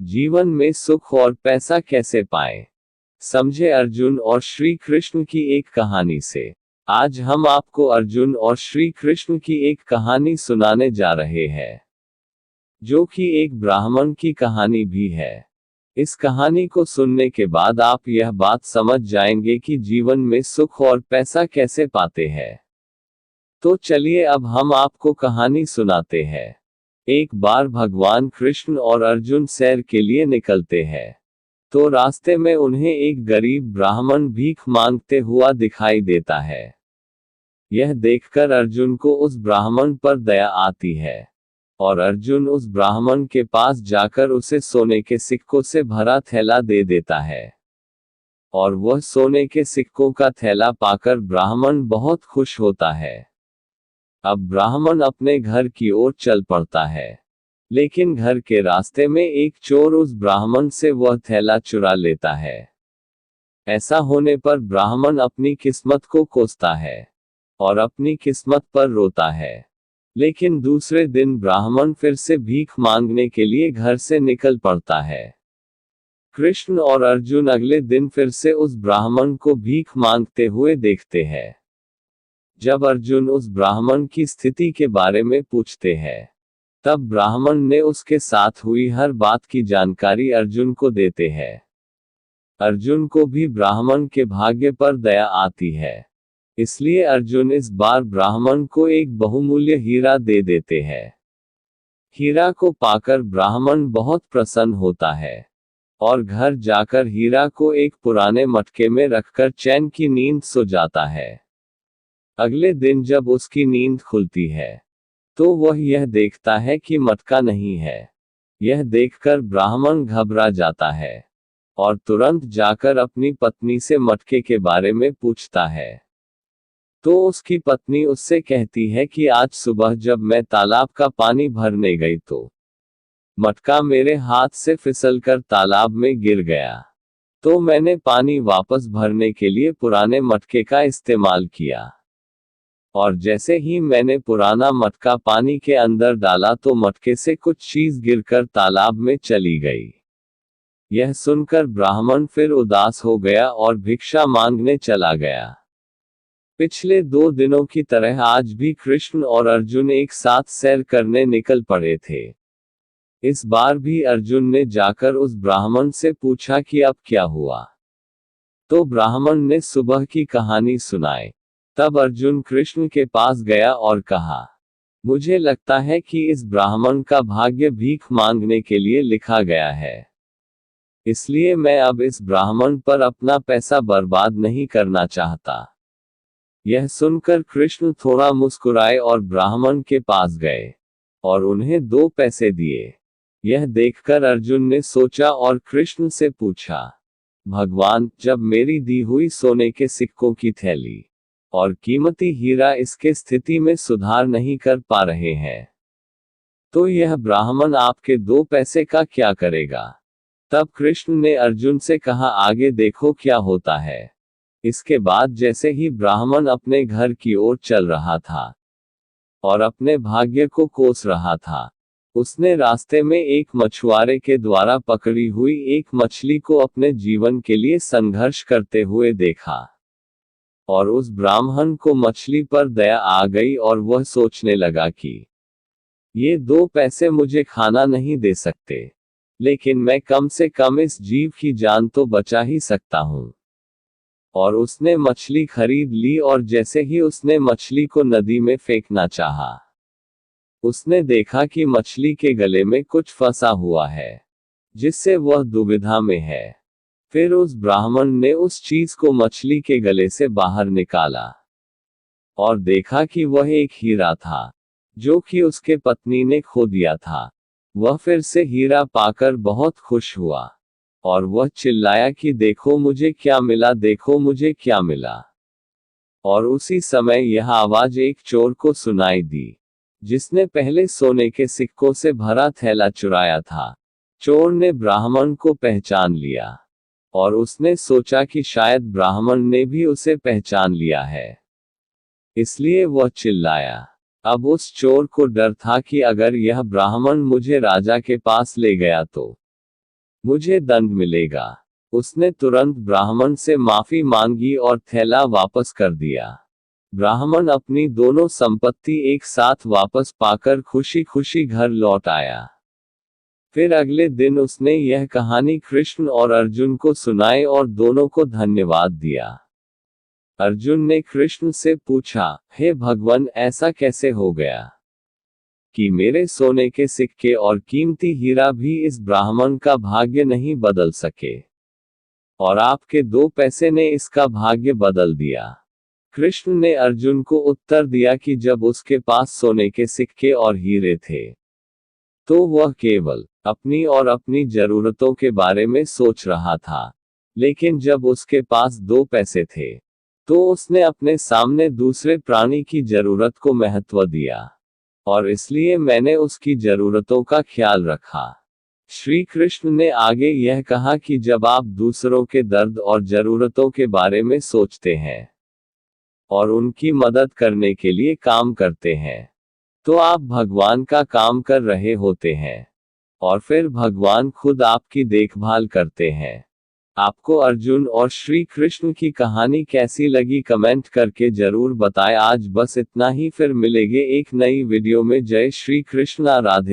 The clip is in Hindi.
जीवन में सुख और पैसा कैसे पाएं? समझे अर्जुन और श्री कृष्ण की एक कहानी से। आज हम आपको अर्जुन और श्री कृष्ण की एक कहानी सुनाने जा रहे हैं, जो कि एक ब्राह्मण की कहानी भी है। इस कहानी को सुनने के बाद आप यह बात समझ जाएंगे कि जीवन में सुख और पैसा कैसे पाते हैं। तो चलिए अब हम आपको कहानी सुनाते हैं। एक बार भगवान कृष्ण और अर्जुन सैर के लिए निकलते हैं। तो रास्ते में उन्हें एक गरीब ब्राह्मण भीख मांगते हुआ दिखाई देता है। यह देखकर अर्जुन को उस ब्राह्मण पर दया आती है, और अर्जुन उस ब्राह्मण के पास जाकर उसे सोने के सिक्कों से भरा थैला दे देता है। और वह सोने के सिक्कों का थैला पाकर ब्राह्मण बहुत खुश होता है। अब ब्राह्मण अपने घर की ओर चल पड़ता है, लेकिन घर के रास्ते में एक चोर उस ब्राह्मण से वह थैला चुरा लेता है। ऐसा होने पर ब्राह्मण अपनी किस्मत को कोसता है और अपनी किस्मत पर रोता है। लेकिन दूसरे दिन ब्राह्मण फिर से भीख मांगने के लिए घर से निकल पड़ता है। कृष्ण और अर्जुन अगले दिन फिर से उस ब्राह्मण को भीख मांगते हुए देखते हैं। जब अर्जुन उस ब्राह्मण की स्थिति के बारे में पूछते हैं, तब ब्राह्मण ने उसके साथ हुई हर बात की जानकारी अर्जुन को देते हैं। अर्जुन को भी ब्राह्मण के भाग्य पर दया आती है, इसलिए अर्जुन इस बार ब्राह्मण को एक बहुमूल्य हीरा दे देते हैं। हीरा को पाकर ब्राह्मण बहुत प्रसन्न होता है, और घर जाकर हीरा को एक पुराने मटके में रखकर चैन की नींद सो जाता है। अगले दिन जब उसकी नींद खुलती है, तो वह यह देखता है कि मटका नहीं है। यह देखकर ब्राह्मण घबरा जाता है, और तुरंत जाकर अपनी पत्नी से मटके के बारे में पूछता है। तो उसकी पत्नी उससे कहती है कि आज सुबह जब मैं तालाब का पानी भरने गई तो मटका मेरे हाथ से फिसलकर तालाब में गिर गया। तो मैंने पानी वापस भरने के लिए पुराने मटके का इस्तेमाल किया, और जैसे ही मैंने पुराना मटका पानी के अंदर डाला तो मटके से कुछ चीज गिरकर तालाब में चली गई। यह सुनकर ब्राह्मण फिर उदास हो गया और भिक्षा मांगने चला गया। पिछले 2 दिनों की तरह आज भी कृष्ण और अर्जुन एक साथ सैर करने निकल पड़े थे। इस बार भी अर्जुन ने जाकर उस ब्राह्मण से पूछा कि अब क्या हुआ। तो ब्राह्मण ने सुबह की कहानी सुनाई। तब अर्जुन कृष्ण के पास गया और कहा, मुझे लगता है कि इस ब्राह्मण का भाग्य भीख मांगने के लिए लिखा गया है, इसलिए मैं अब इस ब्राह्मण पर अपना पैसा बर्बाद नहीं करना चाहता। यह सुनकर कृष्ण थोड़ा मुस्कुराए और ब्राह्मण के पास गए और उन्हें 2 पैसे दिए। यह देखकर अर्जुन ने सोचा और कृष्ण से पूछा, भगवान, जब मेरी दी हुई सोने के सिक्कों की थैली और कीमती हीरा इसके स्थिति में सुधार नहीं कर पा रहे हैं, तो यह ब्राह्मण आपके 2 पैसे का क्या करेगा? तब कृष्ण ने अर्जुन से कहा, आगे देखो क्या होता है। इसके बाद जैसे ही ब्राह्मण अपने घर की ओर चल रहा था और अपने भाग्य को कोस रहा था, उसने रास्ते में एक मछुआरे के द्वारा पकड़ी हुई एक मछली को अपने जीवन के लिए संघर्ष करते हुए देखा। और उस ब्राह्मण को मछली पर दया आ गई और वह सोचने लगा कि ये 2 पैसे मुझे खाना नहीं दे सकते, लेकिन मैं कम से कम इस जीव की जान तो बचा ही सकता हूँ। और उसने मछली खरीद ली, और जैसे ही उसने मछली को नदी में फेंकना चाहा, उसने देखा कि मछली के गले में कुछ फंसा हुआ है, जिससे वह दुविधा में है। फिर उस ब्राह्मण ने उस चीज को मछली के गले से बाहर निकाला और देखा कि वह एक हीरा था, जो कि उसके पत्नी ने खो दिया था। वह फिर से हीरा पाकर बहुत खुश हुआ, और वह चिल्लाया कि देखो मुझे क्या मिला, देखो मुझे क्या मिला। और उसी समय यह आवाज एक चोर को सुनाई दी, जिसने पहले सोने के सिक्कों से भरा थैला चुराया था। चोर ने ब्राह्मण को पहचान लिया, और उसने सोचा कि शायद ब्राह्मण ने भी उसे पहचान लिया है, इसलिए वह चिल्लाया। अब उस चोर को डर था कि अगर यह ब्राह्मण मुझे राजा के पास ले गया तो मुझे दंड मिलेगा। उसने तुरंत ब्राह्मण से माफी मांगी और थैला वापस कर दिया। ब्राह्मण अपनी दोनों संपत्ति एक साथ वापस पाकर खुशी खुशी घर लौट आया। फिर अगले दिन उसने यह कहानी कृष्ण और अर्जुन को सुनाई और दोनों को धन्यवाद दिया। अर्जुन ने कृष्ण से पूछा, हे भगवान, ऐसा कैसे हो गया कि मेरे सोने के सिक्के और कीमती हीरा भी इस ब्राह्मण का भाग्य नहीं बदल सके, और आपके 2 पैसे ने इसका भाग्य बदल दिया। कृष्ण ने अर्जुन को उत्तर दिया कि जब उसके पास सोने के सिक्के और हीरे थे, तो वह केवल अपनी और अपनी जरूरतों के बारे में सोच रहा था। लेकिन जब उसके पास 2 पैसे थे, तो उसने अपने सामने दूसरे प्राणी की जरूरत को महत्व दिया, और इसलिए मैंने उसकी जरूरतों का ख्याल रखा। श्री कृष्ण ने आगे यह कहा कि जब आप दूसरों के दर्द और जरूरतों के बारे में सोचते हैं और उनकी मदद करने के लिए काम करते हैं, तो आप भगवान का काम कर रहे होते हैं, और फिर भगवान खुद आपकी देखभाल करते हैं। आपको अर्जुन और श्री कृष्ण की कहानी कैसी लगी कमेंट करके जरूर बताएं। आज बस इतना ही, फिर मिलेंगे एक नई वीडियो में। जय श्री कृष्ण, राधे।